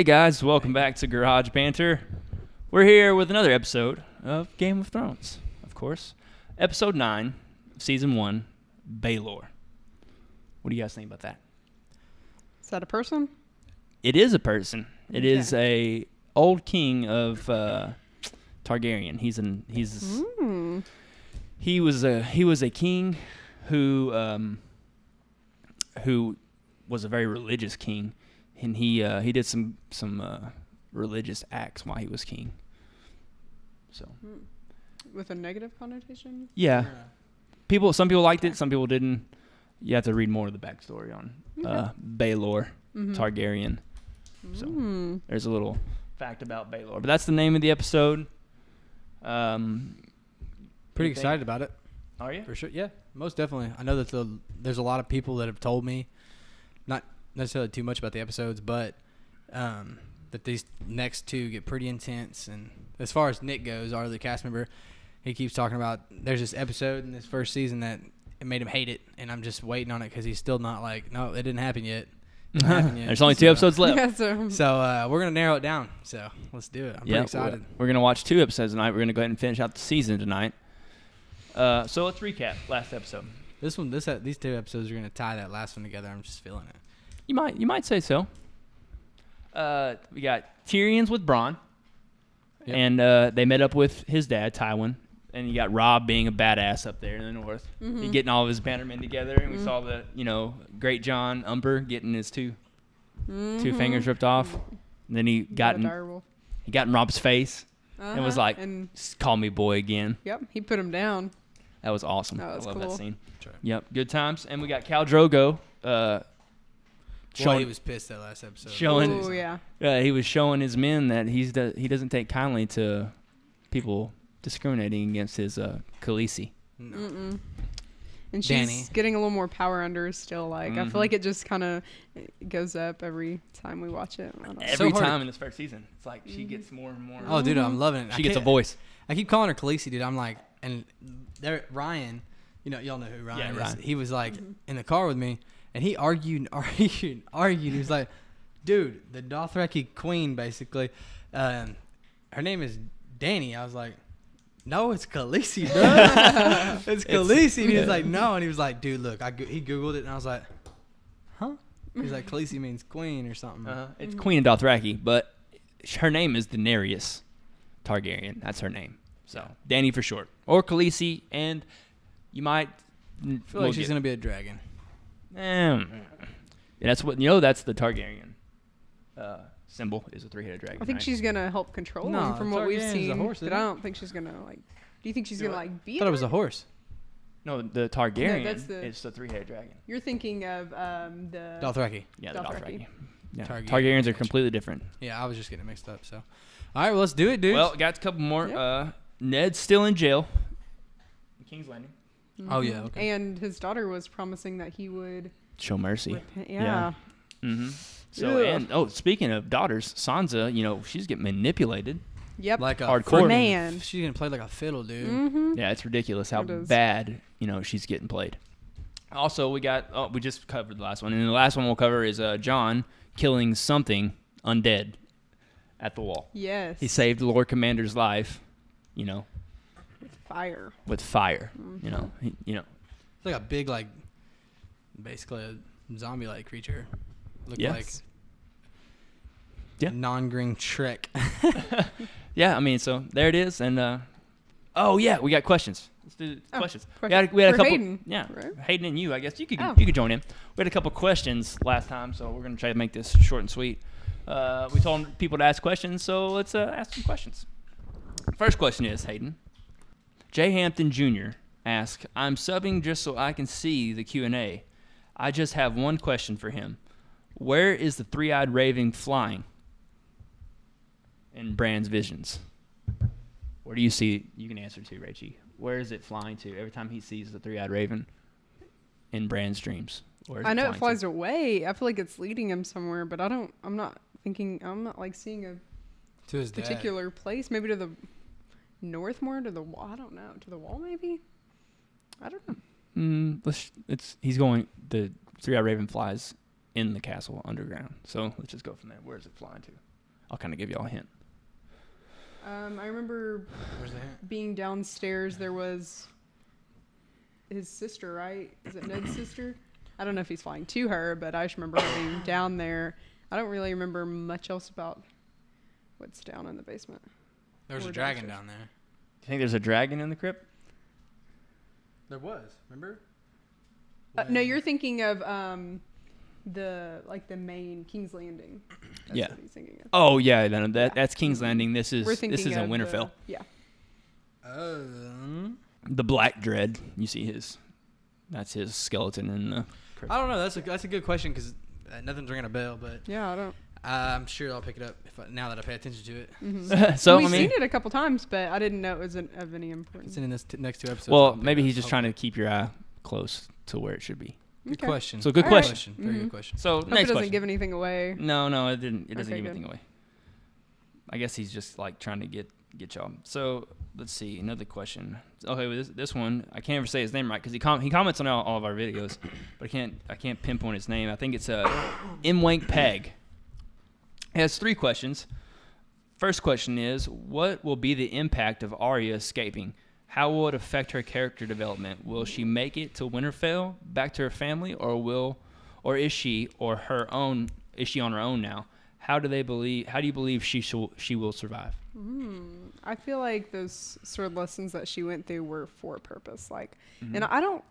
Hey guys, welcome back to GarageBanter. We're here with another episode of Game of Thrones, of course. Episode 9, Season 1, Baelor. What do you guys think about that? Is that a person? It is a person. It is a old king of Targaryen. He was a king who was a very religious king, and he did some religious acts while he was king. So, with a negative connotation? Yeah. Some people liked it, some people didn't. You have to read more of the backstory on Baelor Targaryen. So there's a little fact about Baelor, but that's the name of the episode. Pretty excited about it. Are you? For sure. Yeah, most definitely. I know that there's a lot of people that have told me, not necessarily too much about the episodes, but that these next two get pretty intense. And as far as Nick goes, our other cast member, he keeps talking about there's this episode in this first season that it made him hate it, and I'm just waiting on it because he's still not like, no, it didn't happen yet. There's only 2 episodes left. Yeah, so we're going to narrow it down. So let's do it. I'm pretty excited. We're going to watch 2 episodes tonight. We're going to go ahead and finish out the season tonight. So let's recap last episode. These 2 episodes are going to tie that last one together. I'm just feeling it. You might say so. We got Tyrion's with Bronn, and they met up with his dad, Tywin, and you got Robb being a badass up there in the north. He getting all of his bannermen together, and we saw the Great John Umber getting his 2 fingers ripped off, and then he got in Robb's face and was like, "Call me boy again." Yep, he put him down. That was awesome. I love that scene. Right. Yep, good times. And we got Khal Drogo. He was pissed that last episode. He was showing his men that he doesn't take kindly to people discriminating against his Khaleesi. No. And she's getting a little more power under her still. Like I feel like it just kind of goes up every time we watch it. Every time in this first season, it's like she gets more and more. Oh, dude, I'm loving it. She gets a voice. I keep calling her Khaleesi, dude. I'm like, and there, Ryan, y'all know who Ryan is. Ryan. He was like in the car with me, and he argued. He was like, dude, the Dothraki queen, basically, her name is Dany. I was like, no, it's Khaleesi, bro. It's Khaleesi. And he was like, no. And he was like, dude, look, he Googled it, and I was like, huh? He's like, Khaleesi means queen or something. It's Queen of Dothraki, but her name is Daenerys Targaryen. That's her name. So, Dany for short. Or Khaleesi, and you might... feel like she's going to be a dragon. That's what that's the Targaryen symbol is a 3-headed dragon. I think she's gonna help control him from what we've seen. But I don't think she's gonna like. Do you think she's gonna like beat? I thought it was a horse. No, the Targaryen is the 3-headed dragon. You're thinking of the Dothraki. Yeah, the Dothraki. Yeah. Targaryens are completely different. Yeah, I was just getting mixed up. So, all right, well, let's do it, dude. Well, got a couple more. Yep. Ned's still in jail. King's Landing. Oh yeah. Okay. And his daughter was promising that he would show mercy. Yeah. So speaking of daughters, Sansa, she's getting manipulated. Yep. Like a hardcore man. She's gonna play like a fiddle, dude. Yeah, it's ridiculous how bad she's getting played. Also, we just covered the last one, and the last one we'll cover is Jon killing something undead at the wall. Yes. He saved the Lord Commander's life. With fire. It's like a big, basically a zombie-like creature. Looked like non-green Shrek. Yeah, I mean, so there it is. And, we got questions. Let's do questions. We had a couple. Hayden. Yeah, right? Hayden and you, I guess. You could join in. We had a couple questions last time, so we're going to try to make this short and sweet. We told people to ask questions, so let's ask some questions. First question is, Hayden. Jay Hampton Jr. asks, I'm subbing just so I can see the Q&A. I just have one question for him. Where is the 3-eyed raven flying in Bran's visions? Where do you see? You can answer too, Rachie. Where is it flying to every time he sees the 3-eyed raven in Bran's dreams? I know it flies away. I feel like it's leading him somewhere, but I'm not like seeing a particular place. Maybe to the north more, to the wall. I don't know. To the wall, maybe? I don't know. He's going, the 3-eyed raven flies in the castle underground. So let's just go from there. Where is it flying to? I'll kind of give y'all a hint. I remember Where's the hint? being downstairs. There was his sister, right? Is it Ned's sister? I don't know if he's flying to her, but I just remember her being down there. I don't really remember much else about what's down in the basement. There's a dragon down there. You think there's a dragon in the crypt? There was. Remember? No, you're thinking of the main King's Landing. That's Yeah. what he's thinking of. Oh yeah, that's King's Landing. This is We're thinking in of Winterfell. Yeah. The Black Dread. You see that's his skeleton in the crypt. I don't know. That's a good question because nothing's ringing a bell, but Yeah, I don't. I'm sure I'll pick it up now that I pay attention to it. Mm-hmm. So We've I mean, seen it a couple times, but I didn't know it was of any importance. It's in this next 2 episodes. well, maybe he's just trying to keep your eye close to where it should be. Good question. So good All right. question. Very Mhm. good question. So Hope it next doesn't question. give anything away. No, it didn't. It doesn't Okay, give good. anything away. I guess he's just like trying to get y'all. So let's see another question. Okay, well, this one I can't ever say his name right because he comments on all of our videos, but I can't pinpoint his name. I think it's Imwank Peg. It has 3 questions. First question is, what will be the impact of Arya escaping? How will it affect her character development? Will she make it to Winterfell, back to her family, or is she on her own now? How do you believe she will survive? I feel like those sword lessons that she went through were for a purpose. Mm-hmm. And I don't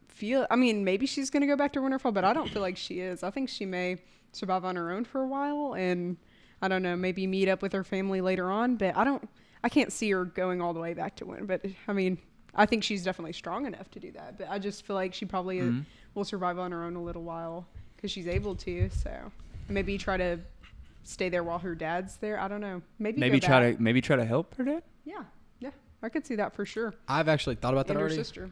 feel. I mean, maybe she's gonna go back to Winterfell, but I don't feel like she is. I think she may survive on her own for a while, and I don't know, maybe meet up with her family later on. But I can't see her going all the way back to Winter. But I mean, I think she's definitely strong enough to do that. But I just feel like she probably will survive on her own a little while because she's able to. So maybe try to stay there while her dad's there. I don't know. Maybe try to help her dad. Yeah, I could see that for sure. I've actually thought about that And her already. sister.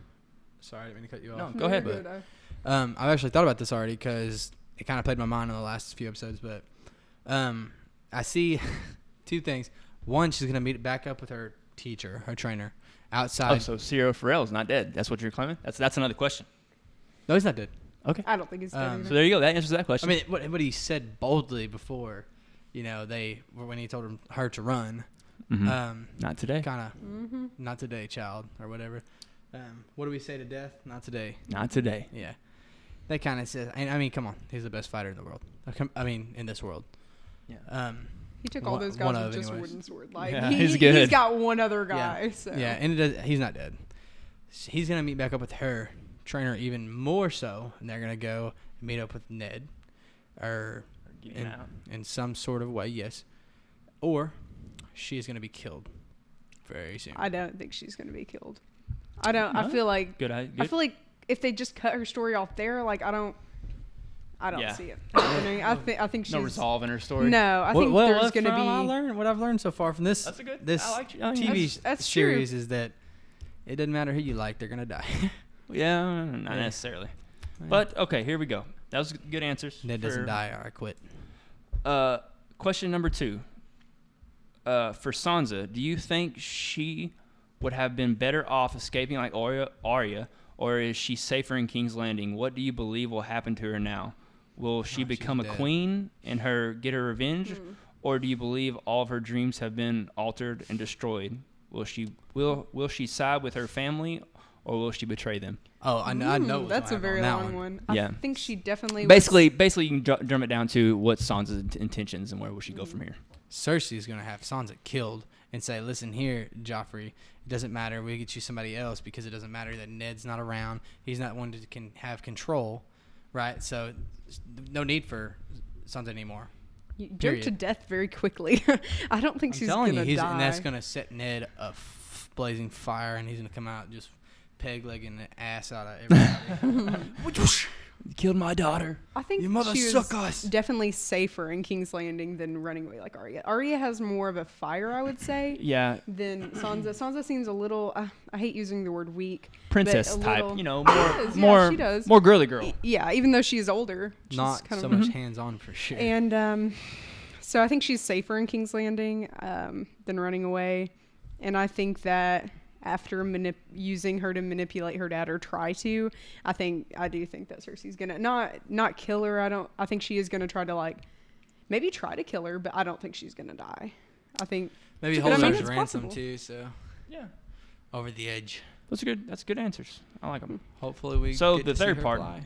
Sorry, I didn't mean to cut you No, off. go ahead. You're But, good. I've actually thought about this already because it kind of played my mind in the last few episodes. But I see 2 things. One, she's gonna meet back up with her teacher, her trainer, outside. Oh, so Cyril Farrell's not dead. That's what you're claiming? That's another question. No, he's not dead. Okay. I don't think it's dead either. So there you go. That answers that I question. mean, what he said boldly before, when he told her to run. Not today. Kind of, not today, child, or whatever. What do we say to death? Not today. Not today. Yeah. They kind of said, I mean, come on. He's the best fighter in the world. I mean, in this world. Yeah. He took all those guys with just a wooden sword. Like Yeah, he's good. He's got one other guy. Yeah. So Yeah, and he's not dead. He's going to meet back up with her, train her even more so, and they're going to go meet up with Ned. Or in some sort of way, yes. Or she is going to be killed very soon. I don't think she's gonna be killed. I don't. I feel like. Good. I feel like if they just cut her story off there, like I don't Yeah. see it happening. I think she's No resolve in her story. No, I think there's gonna be. What I've learned so far from this That's a good. this I like TV That's series is that it doesn't matter who you like, they're gonna die. Yeah, not necessarily. But okay, here we go. That was good answers. Ned doesn't die, or I quit. Question number 2. For Sansa, do you think she would have been better off escaping like Arya, or is she safer in King's Landing? What do you believe will happen to her now? Will she become a queen and get her revenge, or do you believe all of her dreams have been altered and destroyed? Will she side with her family, or will she betray them? Oh, I know. what's That's a gonna very happen on long that one. Yeah. I think she definitely. Basically, you can drum it down to what's Sansa's intentions and where will she go from here. Cersei is gonna have Sansa killed and say, "Listen here, Joffrey. It doesn't matter. We get you somebody else because it doesn't matter that Ned's not around. He's not one that can have control, right? So, no need for Sansa anymore." You jump period. to death very quickly. I don't think she's telling gonna you, die. and that's gonna set Ned a blazing fire, and he's gonna come out just peg legging the ass out of everybody. You killed my daughter. I think Your mother she was suck us. definitely safer in King's Landing than running away like Arya. Arya has more of a fire, I would say, Yeah, than Sansa. Sansa seems a little. I hate using the word weak. princess but a type. little- You know, she does. more girly girl. Yeah, even though she's older. She's Not kind so of, much hands-on for sure. And so I think she's safer in King's Landing than running away. And I think that after using her to manipulate her dad or try to, I do think that Cersei's gonna not kill her. I think she is gonna try to like maybe try to kill her, but I don't think she's gonna die. I think Maybe But I hold mean, her it's ransom possible. too. So Yeah. over the edge. That's good answers. I like them. Hopefully we. So get the to see third her part. Fly.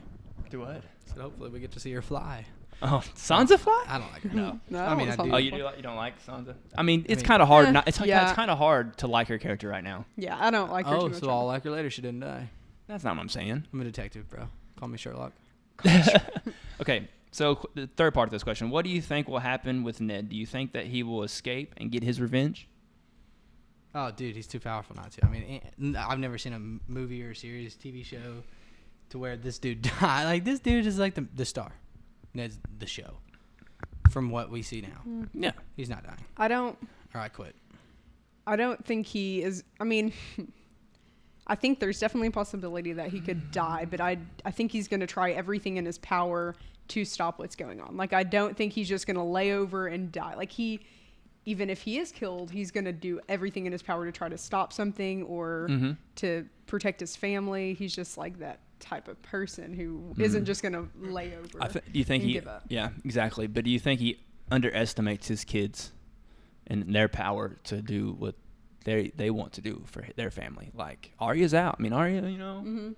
Do what? So hopefully we get to see her fly. Oh, Sansa fly? I don't like her. No, I mean, I don't do. Oh, you don't like Sansa? I mean, it's mean- kind of hard. Eh, Not, it's yeah. kind of hard to like her character right now. yeah, I don't like her too Oh, much. so I'll like her later. She didn't die. That's not what I'm saying. I'm a detective, bro. Call me Sherlock. Okay, so the third part of this question: what do you think will happen with Ned? Do you think that he will escape and get his revenge? Oh, dude, he's too powerful not to. I mean, I've never seen a movie or a series, TV show, to where this dude died. Like, this dude is like the star. Ned's the show. From what we see now. Yeah. He's not dying. I don't Or I quit. think he is. I mean, I think there's definitely a possibility that he could die, but I think he's going to try everything in his power to stop what's going on. Like, I don't think he's just going to lay over and die. Like, even if he is killed, he's going to do everything in his power to try to stop something or to protect his family. He's just like that type of person who isn't just going to lay over. Do you think and he? give up. Yeah, exactly. But do you think he underestimates his kids and their power to do what they want to do for their family? Like Arya's out. I mean, Arya, you know.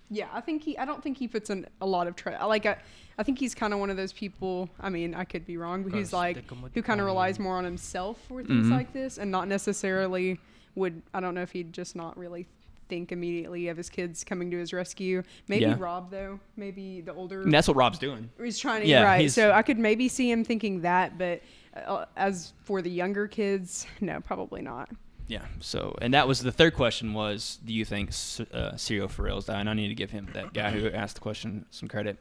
Yeah, I don't think he puts in a lot of trust. I think he's kind of one of those people. I mean, I could be wrong, but Gotta he's like stick 'em with who the kind of plan. relies more on himself for things like this, and not necessarily would. I don't know if he'd just not really think immediately of his kids coming to his rescue. Maybe Yeah. Rob though. Maybe the older. And that's what Rob's doing. He's trying to Yeah, right. he's- So I could maybe see him thinking that, but as for the younger kids, no, probably not. Yeah. So, and that was the third question was, do you think Serial Pharrell's dying? I need to give him, that guy who asked the question, some credit.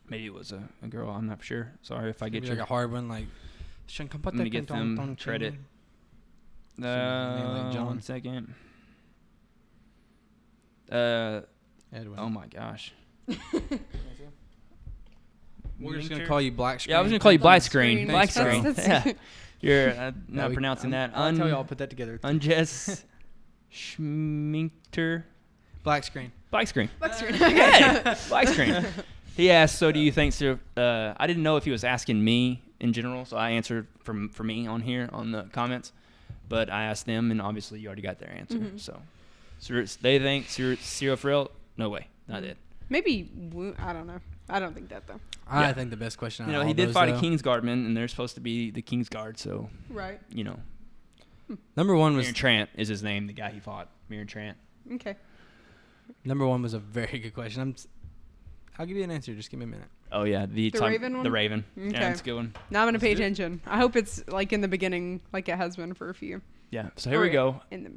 Maybe it was a girl. I'm not sure. Sorry if I get Maybe you. like a hard one, like. I'm gonna give them credit. Like John. 1 second. Edwin. Oh my gosh. We're just gonna call you Black Screen. Yeah, I was gonna call you Black Screen. Screen. Black Thanks, Screen. That's- Yeah. You're not we- pronouncing that. I'll tell you. I'll put that together. Unjess Schminkter. Black Screen. Black Screen. Black screen. Hey, Black Screen. He asked, so do you think, I didn't know if he was asking me in general, so I answered for me on here on the comments. But I asked them, and obviously you already got their answer. So they think Serial Pharrell? No way. Not it. Maybe I don't know. I don't think that though. I Yeah. think the best question. You out know, of he all did those, fight though. a Kingsguardman, and they're supposed to be the Kingsguard, so, Right. you know. Number one was Mirren Trant is his name, the guy he fought. Mirren Trant. Okay. a very good question. I'll give you an answer. Just give me a minute. Oh, yeah. The Raven one? The Raven. Okay. Yeah, that's a good one. Now I'm gonna pay Let's do it. attention. I hope it's like in the beginning, like it has been for a few. Yeah. So here we go. In the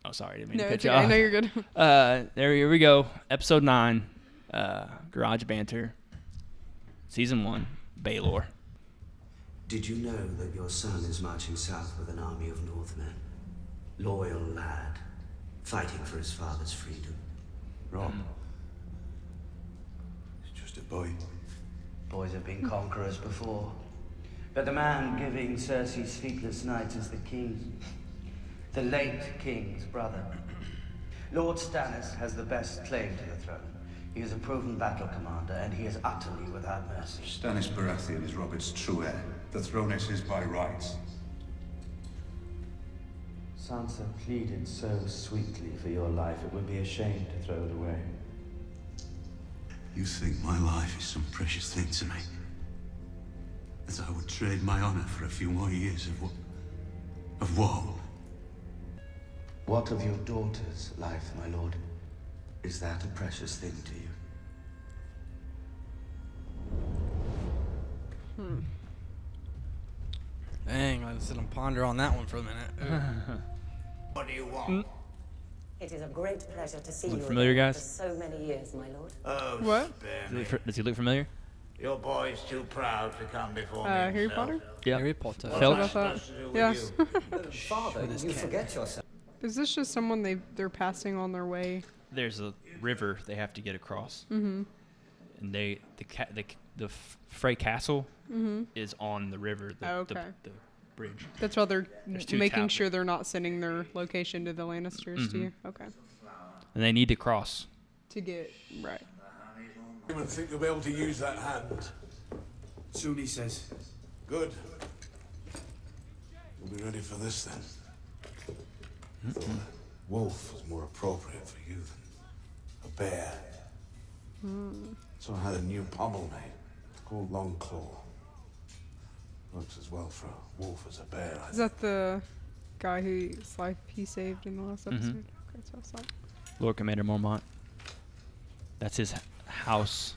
Oh, sorry. I didn't mean no, to cut it's you okay. I off. know you're good. Here we go. Episode 9, Garage Banter, Season 1, Baelor. Did you know that your son is marching south with an army of Northmen? Loyal lad, fighting for his father's freedom. Rob. He's just a boy. Boys have been conquerors before. But the man giving Cersei sleepless nights is the king. The late king's brother. Lord Stannis has the best claim to the throne. He is a proven battle commander, and he is utterly without mercy. Stannis Baratheon is Robert's true heir. The throne is his by rights. Sansa pleaded so sweetly for your life, it would be a shame to throw it away. You think my life is some precious thing to me? As I would trade my honor for a few more years of woe. What of your daughter's life, my lord? Is that a precious thing to you? Dang, I sit and ponder on that one for a minute. What do you want? It is a great pleasure to see Look you familiar, again guys? for so many years, my lord. Oh, What? spare me. Does he look familiar? Your boy's too proud to come before me. Harry himself. Potter? Yeah. Harry Potter. Felt- What about that? Supposed to do with Yes. you? Father, you forget yourself. Is this just someone they're passing on their way? There's a river they have to get across. Mm-hmm. And the Frey Castle is on the river, Okay. the bridge. That's why they're There's two making tablets. sure they're not sending their location to the Lannisters to you. Okay. And they need to cross. To get right. I don't think you'll be able to use that hand. Soon he says. Good. You'll be ready for this then. Thought a wolf was more appropriate for you than a bear. So I had a new pommel made. It's called Long Claw. Works as well for a wolf as a bear. Is that the guy whose life he saved in the last episode? Okay, so I saw. Lord Commander Mormont. That's his house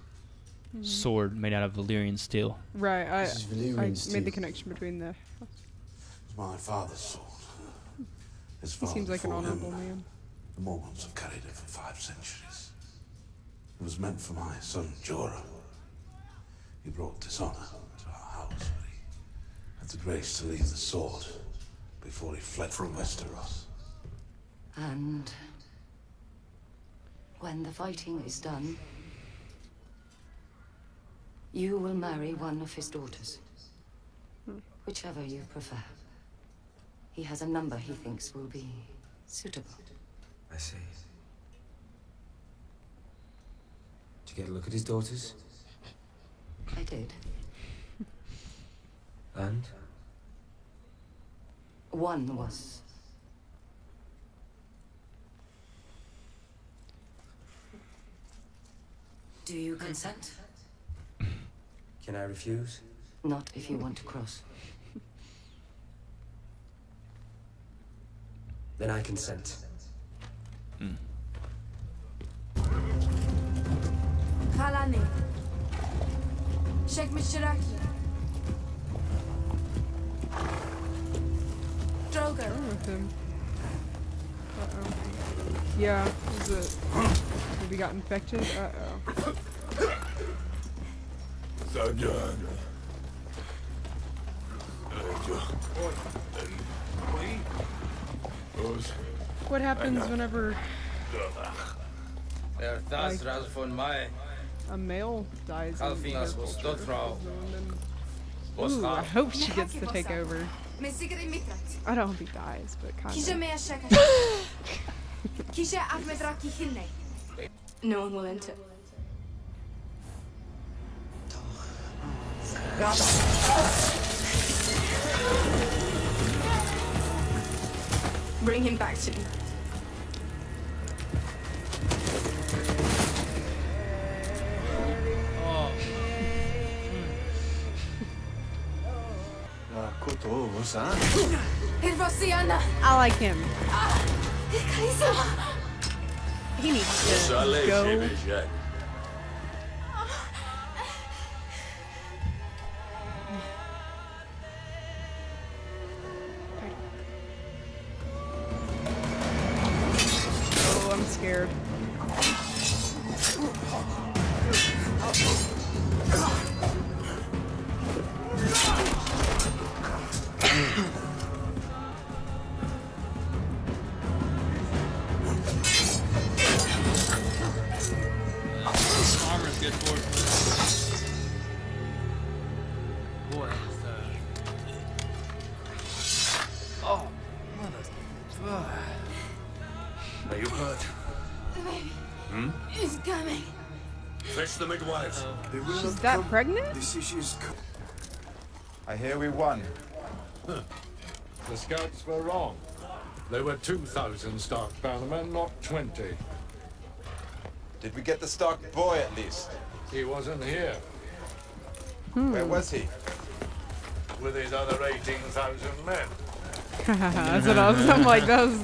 sword made out of Valyrian steel. Right, I This is Valyrian made steel. the connection between the. It's my father's sword. His He father seems like an before him, honorable man. The Mormons have carried it for 5 centuries. It was meant for my son Jorah. He brought dishonor to our house, but he had the grace to leave the sword before he fled from Westeros. And when the fighting is done, you will marry one of his daughters. Whichever you prefer. He has a number he thinks will be suitable. I see. Did you get a look at his daughters? I did. And? One was. Do you consent? Can I refuse? Not if you want to cross. Then I consent. خلني شك مشتركي Drogo. Wrong with him? Uh-oh. Yeah, is it? Maybe got infected? Uh-oh. What happens whenever a male dies? Ooh, I hope she gets to take over. I don't hope he dies, but kind Kisha of. mea shaka. Kisha Ahmed Raki Hinne. No one will enter. Bring him back to me. Hirvosiana. I like him. Kaisa. He needs to go. Oh, I'm scared. Armor's good for it. Boy, Are you hurt? He's coming. Fetch the midwives. She's that pregnant? I hear we won. The scouts were wrong. There were 2,000 Stark bannermen, not 20. Did we get the Stark boy at least? He wasn't here Where was he? with his other 18,000 men. That's what I was. I'm like, that was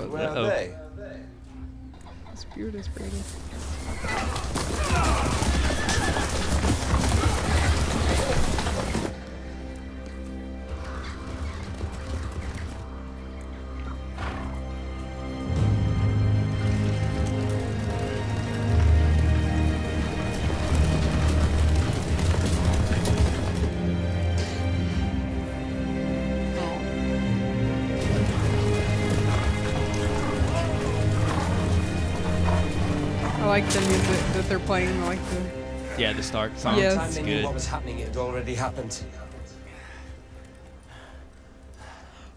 Where are they? Spirit is Brady. I like the music that they're playing, like the Yeah, the Stark song. Yes. Time It's they knew good. what was happening, it had already happened.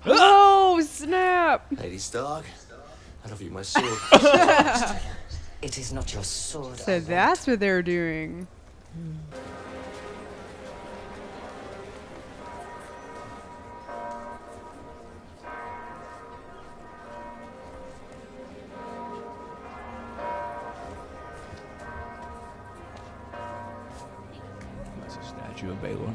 Oh snap! Lady Stark, I love you, my sword. It is not your sword. So that's what they're doing. statue of Baelor.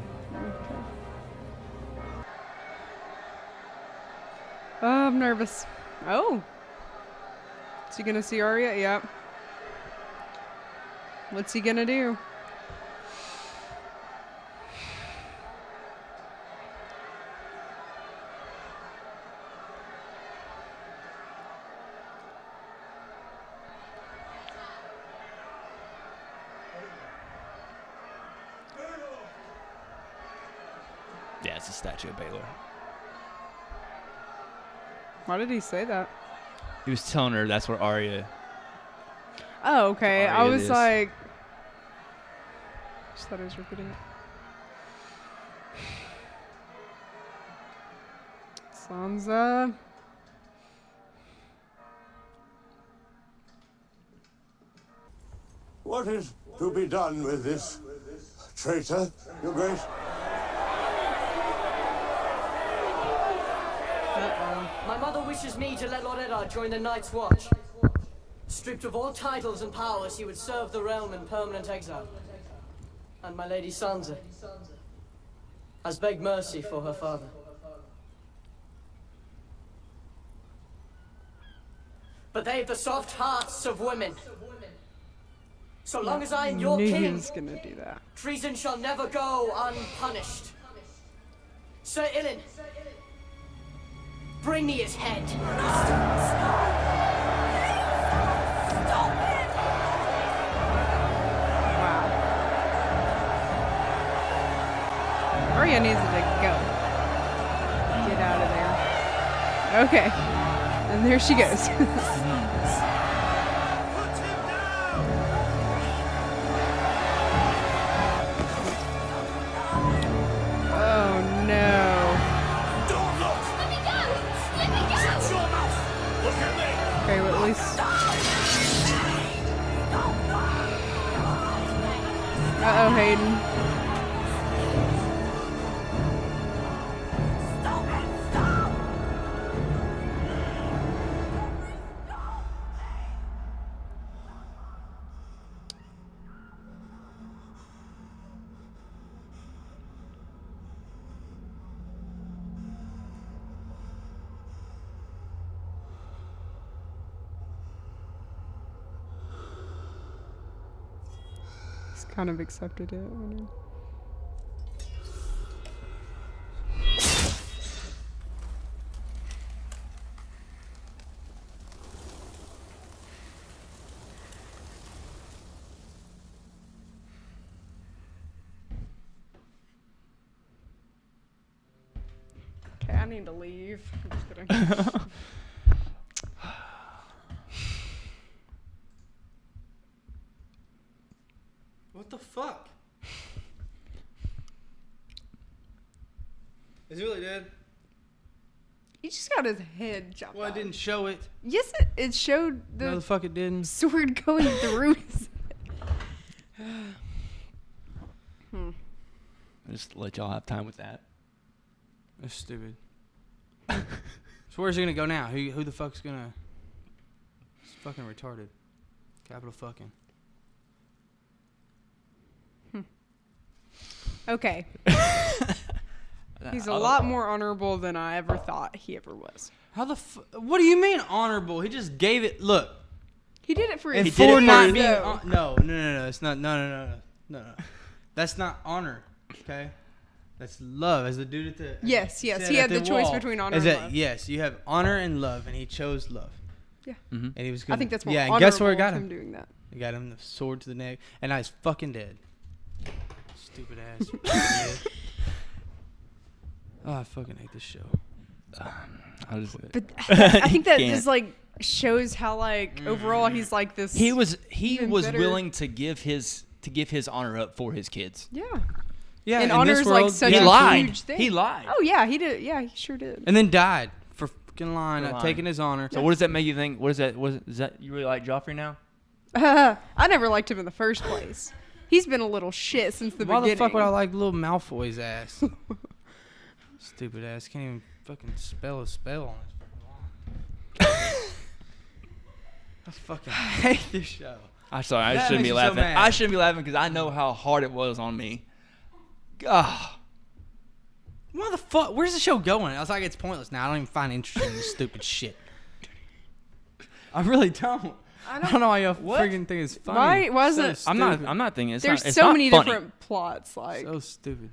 Oh, I'm nervous. Oh. Is he gonna see Arya? Yep. What's he gonna do? Yeah, it's a statue of Baelor. Why did he say that? He was telling her that's where Arya. Oh, okay. Arya I was is. like, just thought I was repeating it. Sansa. What is to be done with this traitor, Your Grace? My mother wishes me to let Lord Eddard join the Night's Watch. Stripped of all titles and powers, he would serve the realm in permanent exile. And my lady Sansa has begged mercy for her father. But they've the soft hearts of women. So long as I am your knew he king, was gonna do that. treason shall never go unpunished. Sir Ilyn, bring me his head. Arya needs to go. Get out of there. Okay. And there she goes. Oh no. Don't look! Let me go! Let me go! Shut your mouth! Look at me! Okay, well at least. Uh-oh, Hayden. Kind of accepted it. Okay, I need to leave. I'm just kidding. What the fuck? Is he really dead? He just got his head chopped Well, it off. didn't show it. Yes, it showed No, the the fuck it didn't. sword going through his Just let y'all have time with that. That's stupid. So where's he gonna go now? Who the fuck's gonna? It's fucking retarded. Capital fucking. Okay. He's a lot more honorable than I ever thought he ever was. How the what do you mean honorable? He just gave it. Look. He did it for And his for not kids, being though. no. It's not no. That's not honor. Okay. That's love. As the dude at the Yes. said He at had the choice wall, between honor is and that, love. Yes, you have honor and love, and he chose love. Yeah. And he was. I Gonna, think that's more yeah. honorable And guess where it got of him? doing that. He got him the sword to the neck, and now he's fucking dead. Stupid ass. Idiot. Oh, I fucking hate this show. But I think that just like shows how like overall he's like this. He was even better- willing to give his honor up for his kids. Yeah. Yeah, And in honor this is like world, such he a lied. huge thing. He lied. Oh yeah, he did. Yeah, he sure did. and then died for fucking lying, For not lying. taking his honor. So what does that make you think? What is that? Is that you really like Joffrey now? I never liked him in the first place. He's been a little shit since the Why beginning. the fuck would I like little Malfoy's ass? Stupid ass. Can't even fucking spell a spell on his fucking line. I fucking hate this show. I'm sorry. I That shouldn't makes be me so laughing. mad. I shouldn't be laughing because I know how hard it was on me. What the fuck? Where's the show going? I was like, it's pointless now. I don't even find interesting in this stupid shit. I really don't. I don't know why y'all freaking think it's funny. Why is it? I'm not thinking it's There's not. It's so not many funny. different plots. Like So stupid.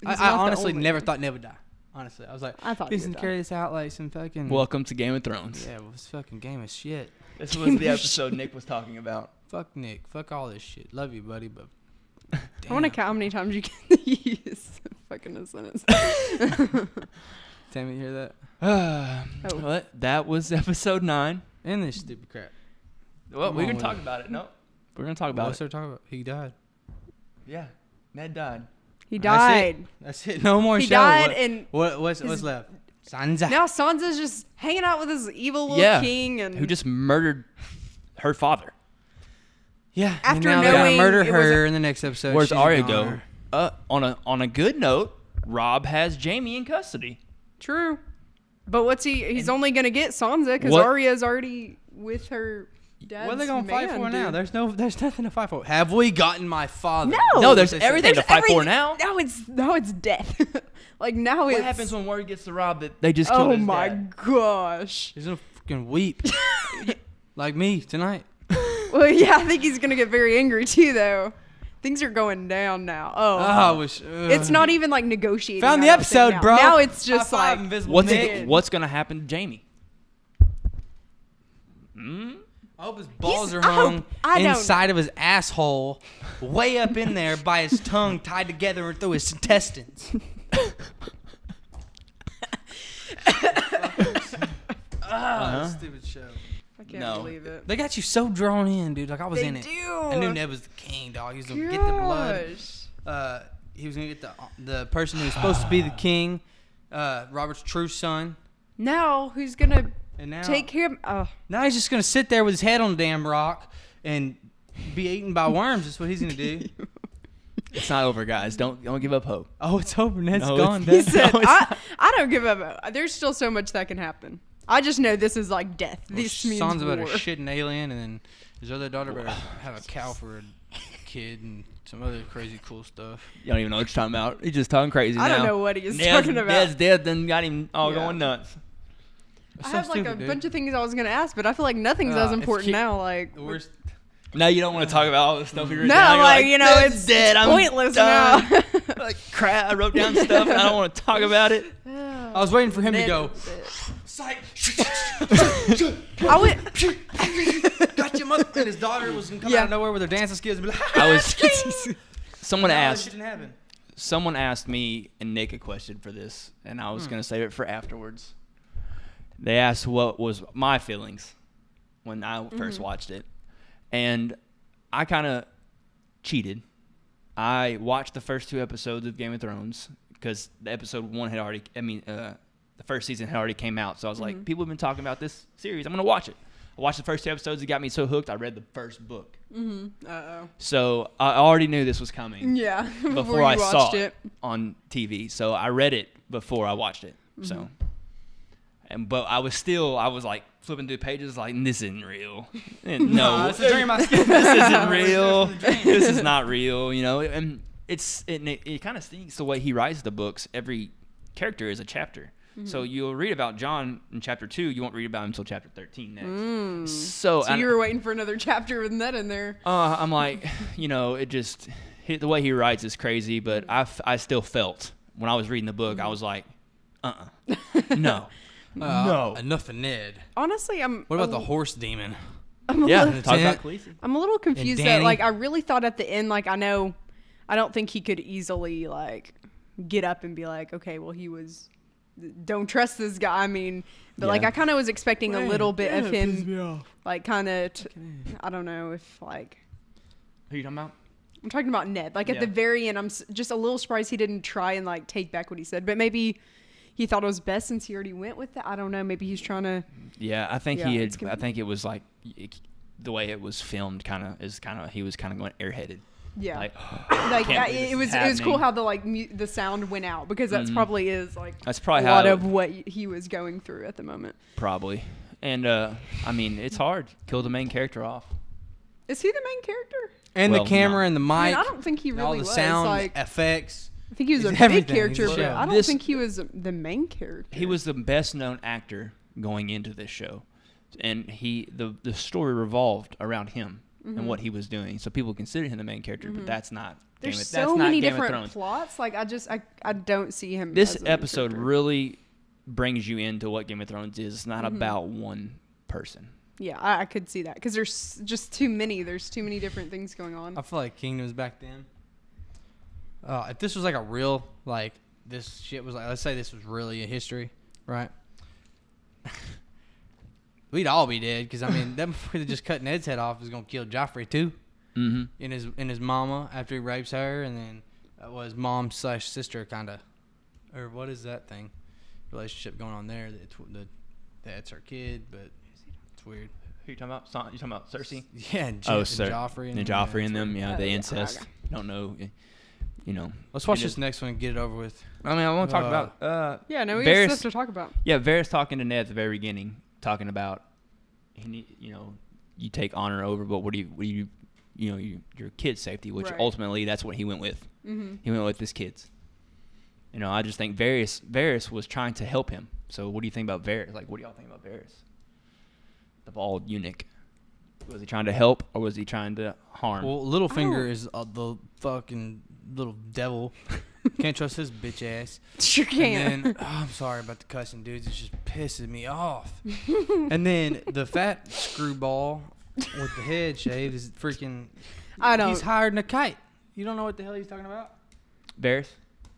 I honestly never thought Ned would die. Honestly, I was like, I thought he's he gonna would carry this out like some fucking. Welcome to Game of Thrones. Yeah, well, this fucking game of shit. This was the episode Nick was talking about. Fuck Nick. Fuck all this shit. Love you, buddy, but. I want to count how many times you can use fucking a sentence. Tammy, you hear that? Well, that was episode 9. And this stupid crap. Well, we're gonna talk about it. No, we're gonna talk about What's it. there talking about? He died. Yeah, Ned died. He died. That's it. No more He show. died, and what's left? Sansa. now Sansa's just hanging out with his evil little king, and who just murdered her father. Yeah. After and now they're gonna knowing murder it was her in the next episode. Where's She's Arya gone. go? On a good note, Rob has Jaime in custody. True. But what's he's only gonna get Sansa because What- Arya's already with her dad's What are they gonna fight for man, now? dude. There's nothing to fight for. Have we gotten my father? No, there's everything to fight for everything- now. Now it's death. Like now What it's. happens when word gets to Rob that they just killed Oh his my dad? gosh. He's gonna fucking weep. Like me tonight. Well, yeah, I think he's gonna get very angry too, though. Things are going down now. Oh, I wish. it's not even like negotiating. Found the I don't think episode, now. bro. Now it's just High five, like invisible Ned. What's gonna happen to Jaime? I hope his balls are I hope- hung I don't- inside of his asshole, way up in there by his tongue tied together through his intestines. Stupid show. I can't No. believe it. They got you so drawn in, dude. Like I was They in it. do. I knew Ned was the king, dog. He was gonna get the blood. Gosh. He was gonna get the person who was supposed to be the king, Robert's true son. Now who's gonna And now, take him? Oh, now he's just gonna sit there with his head on the damn rock and be eaten by worms. That's what he's gonna do. It's not over, guys. Don't give up hope. Oh, it's over. Ned's No, gone. he Ned. said, No, it's I don't give up. There's still so much that can happen. I just know this is like death. This means Sansa war. better shit an alien, and then his other daughter better have a cow for a kid and some other crazy cool stuff. You don't even know what you're talking about. He's just talking crazy I now. don't know what he is Ned's, talking about. Ned's dead, then got him all Yeah. going nuts. I have like a bunch of things I was gonna ask, but I feel like nothing's as important now. Like The worst. Now you don't want to talk about all the stuff we wrote no, down. You're like you know, "Ned's it's dead. I'm pointless done." now. Like crap, I wrote down stuff and I don't want to talk about it. I was waiting for him to go. Psych. I went. Got your mother. And his daughter was gonna come out of nowhere with her dancing skills and be like, I was. Someone no, that asked. shit didn't happen. Someone asked me and Nick a question for this, and I Hmm. was gonna save it for afterwards. They asked what was my feelings when I first watched it, and I kind of cheated. I watched the first 2 episodes of Game of Thrones because the episode 1 had already. The first season had already came out, so I was like, people have been talking about this series. I'm gonna watch it. I watched the first 2 episodes. It got me so hooked. I read the first book. So I already knew this was coming. Yeah. Before you I saw watched it on TV. So I read it before I watched it. So, but I was like flipping through pages like, this isn't real. And no, it's a dream. this isn't real. This is not real, you know. And it kind of stinks the way he writes the books. Every character is a chapter. So you'll read about John in chapter 2. You won't read about him until chapter 13 next. So you were waiting for another chapter with Ned in there. I'm like, you know, it just the way he writes is crazy. But I still felt when I was reading the book, I was like, no, no, Enough of Ned. Honestly, I'm. What about the horse demon? Yeah, talk about Khaleesi. Khaleesi. I'm a little confused that Danny? like I really thought at the end like I don't think he could easily like get up and be like, okay, well he was. Don't trust this guy. I mean, but like Yeah. I kind of was expecting a little bit of him, like kind of. I don't know if like. Who are you talking about? I'm talking about Ned. Like at the very end, I'm just a little surprised he didn't try and like take back what he said. But maybe he thought it was best since he already went with it. I don't know. Maybe he's trying to. Yeah, I think Yeah, he it's had. I think it was like the way it was filmed. He was kind of going airheaded. Yeah. Like, Like can't believe it this was is cool happening. how the like the sound went out because that's probably is like That's probably a lot how- of what he was going through at the moment. Probably. And I mean, it's hard. Kill the main character off. Is he the main character? And Well, the camera no. and the mic. I mean, I don't think he and really all the was. sound Like, effects. I think he was a He's big everything. character, He's a but show. I don't think he was the main character. He was the best known actor going into this show, and the story revolved around him and what he was doing. So people consider him the main character, but that's not. There's that's so not many Game of different Thrones. plots. Like I don't see him. This as a main episode character. really brings you into what Game of Thrones is. It's not about one person. Yeah, I could see that because there's just too many. There's too many different things going on. I feel like Kingdoms back then. If this was like a real, like, this shit was like, let's say this was really a history, right? We'd all be dead because, I mean, that motherfucker that just cut Ned's head off is going to kill Joffrey too. Mm-hmm. In his mama after he rapes her, and then was mom / sister kind of, or what is that thing? Relationship going on there. That's her kid, but it's weird. Who you talking about? You talking about Cersei? Yeah, and Joffrey and Joffrey and them. Yeah, the yeah, incest. okay. Don't know. You know. Let's watch this next one and get it over with. I mean, I want to talk about. Yeah, no, we have Varys, stuff to talk about. Yeah, Varys talking to Ned at the very beginning, talking about, you take honor over, but what do you your kid's safety, which Right. ultimately that's what he went with. Mm-hmm. He went with his kids. I just think Varys was trying to help him. So what do you think about Varys? Like, what do y'all think about Varys? The bald eunuch. Was he trying to help or was he trying to harm? Well, Littlefinger is the fucking little devil. Can't trust his bitch ass. Sure can. And then, I'm sorry about the cussing, dudes. It's just pissing me off. And then the fat screwball with the head shaved is freaking. He's hired in a kite. You don't know what the hell he's talking about? Varys?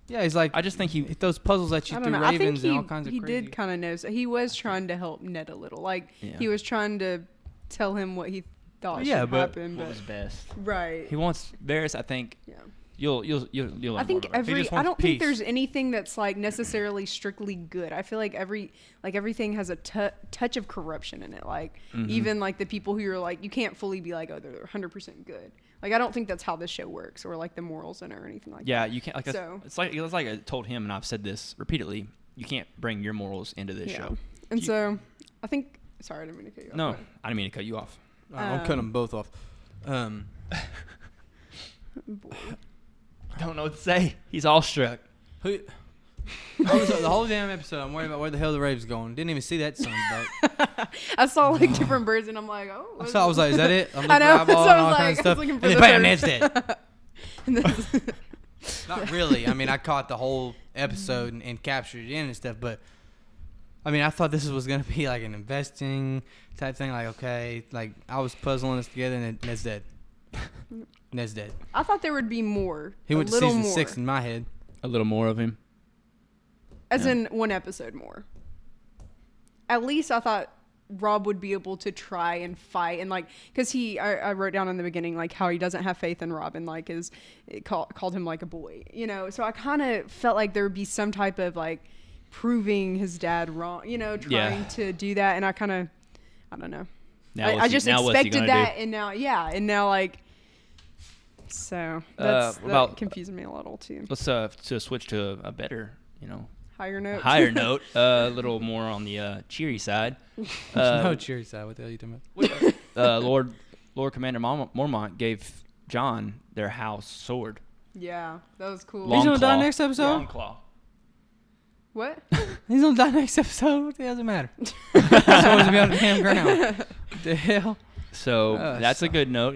Yeah, he's like. I just think he throws puzzles at you I through don't know. I think ravens and all kinds of he crazy. did kind of know. So he was trying to help Ned a little. Like he was trying to tell him what he thought should happen. What was best? Right. He wants Varys. I think. Yeah. You'll learn I think more about it. I don't think there's anything that's like necessarily strictly good. I feel like everything has a touch of corruption in it. Like even like the people who are like, you can't fully be like, oh, they're 100% good. Like I don't think that's how this show works, or like the morals in it or anything like that. Yeah, you can't. Like So- it's like I told him, and I've said this repeatedly. You can't bring your morals into this show. And so I think. Sorry, I didn't mean to cut you off. No, I didn't mean to cut you off. I'm cutting them both off. Boy. Don't know what to say. He's all struck. The whole damn episode, I'm worried about where the hell the rave's going. Didn't even see that son of a boat. I saw like different birds, and I'm like, oh. I was like, is that it? I'm I know. looking for eyeball So and I all was kinds of like, I stuff. was looking And for then the bam, third. Ned's dead. Not really. I mean, I caught the whole episode and captured it in and stuff, but I mean, I thought this was going to be like an investing type thing. Like, okay, like I was puzzling this together, and Ned's dead. Ned's dead. I thought there would be more. He went to season 6 in my head. A little more of him. As in one episode more. At least I thought Rob would be able to try and fight and like, because I wrote down in the beginning like how he doesn't have faith in Rob and like called him like a boy, so I kind of felt like there would be some type of like proving his dad wrong, trying to do that, and I don't know. I just expected that, and now like. So that confused me a little too. Let's to switch to a better, higher note. A little more on the cheery side. No cheery side. What the hell are you talking about? Lord Commander Mormont gave Jon their house sword. Yeah, that was cool. He's gonna die next episode. Longclaw. What? He's gonna die next episode. What the hell does it matter? He's supposed to be on the damn ground. What the hell? So that's a good note.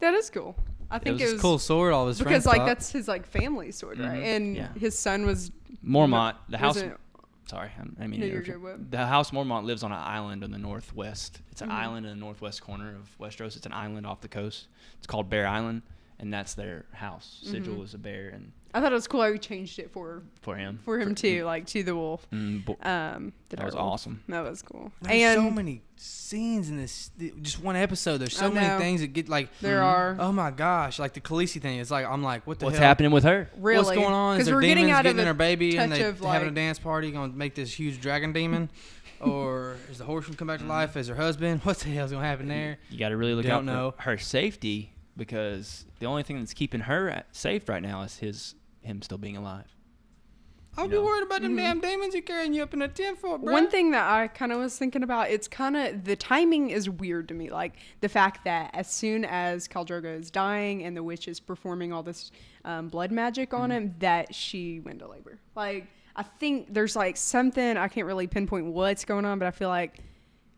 That is cool. I think it was a cool sword. All his because friends like that's his like family sword, right? And his son was Mormont. The house. wasn't- Sorry, I mean No, you're good, what? the house Mormont lives on an island in the northwest. It's an island in the northwest corner of Westeros. It's an island off the coast. It's called Bear Island, and that's their house. Sigil is a bear, and I thought it was cool how we changed it for him too, like to the wolf. that was direwolf. awesome. That was cool. There's and so many scenes in this, just one episode. There's so many things that get like. There are. Oh my gosh! Like the Khaleesi thing. It's like I'm like, what the hell? What's happening with her? Really, What's going on? Is 'Cause there we're demons getting out of getting in a her baby and touch they of, having a like- dance party gonna make this huge dragon demon, or is the horse gonna come back to life as her husband? What the hell's gonna happen there? You got to really look Don't out know. for her safety, because the only thing that's keeping her safe right now is him still being alive. I'll be worried about them damn demons you carrying you up in a tent for, bro. One thing that I kind of was thinking about, it's kind of, the timing is weird to me. Like, the fact that as soon as Khal Drogo is dying and the witch is performing all this blood magic on him, that she went to labor. Like, I think there's, like, something, I can't really pinpoint what's going on, but I feel like,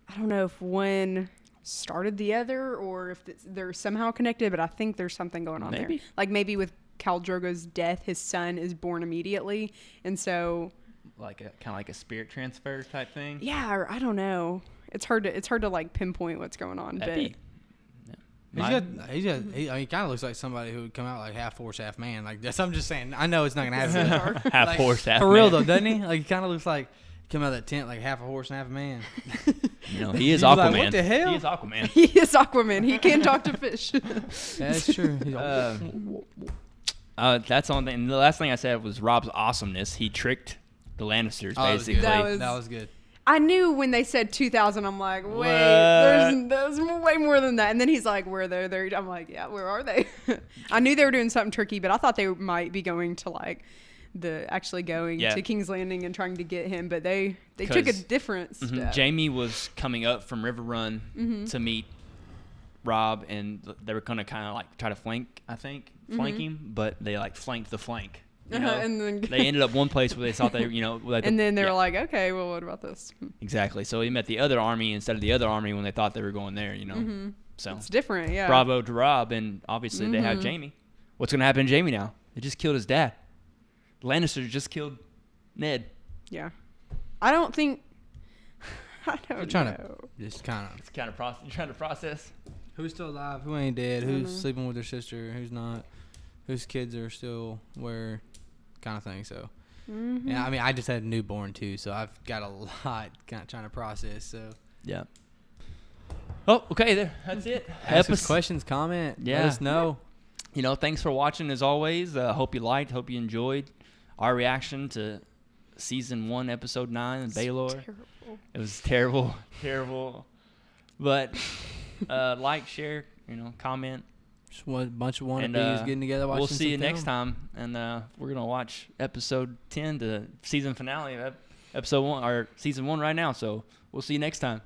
I don't know if one started the other or if they're somehow connected, but I think there's something going on there. Like, maybe with Khal Drogo's death, his son is born immediately, and so like a kind of like a spirit transfer type thing. Yeah, or I don't know. It's hard to like pinpoint what's going on. That'd He kind of looks like somebody who would come out like half horse, half man. Like that's, I'm just saying. I know it's not gonna happen. Half horse, half for real man. though, doesn't he? Like he kind of looks like he come out of that tent like half a horse and half a man. You know, he is Aquaman. Like, what the hell? He is Aquaman. He is Aquaman. He can talk to fish. That's true. That's on. And the last thing I said was Rob's awesomeness. He tricked the Lannisters basically. That was good. I knew when they said 2,000, I'm like, wait, there's way more than that. And then he's like, where are they? I'm like, yeah, where are they? I knew they were doing something tricky, but I thought they might be going to like to King's Landing and trying to get him, but they took a different step. Jaime was coming up from River Run to meet Rob, and they were gonna kind of like try to flank him, but they like flanked the flank. You know? And then they ended up one place where they thought they, and then they were like, okay, well, what about this? Exactly. So he met the other army instead of the other army when they thought they were going there. So it's different. Yeah. Bravo to Rob, and obviously they have Jaime. What's gonna happen to Jaime now? They just killed his dad. Lannisters just killed Ned. Yeah. I don't think. I don't You're trying know. to just kind of. It's kind of you're trying to process. Who's still alive? Who ain't dead? Who's sleeping with their sister? Who's not? Whose kids are still where? Kind of thing. So, yeah. I mean, I just had a newborn too, so I've got a lot kind of trying to process. So. Yeah. Oh, okay. There. That's it. Ask us questions, comment. Yeah. Let us know. Thanks for watching as always. Hope you liked. Hope you enjoyed our reaction to season 1, episode 9 in Baelor. It was terrible, terrible. But like, share, comment. Just a bunch of wannabes getting together watching. We'll see you film. next time, and we're gonna watch episode 10, the season finale of episode 1 or season 1 right now. So we'll see you next time.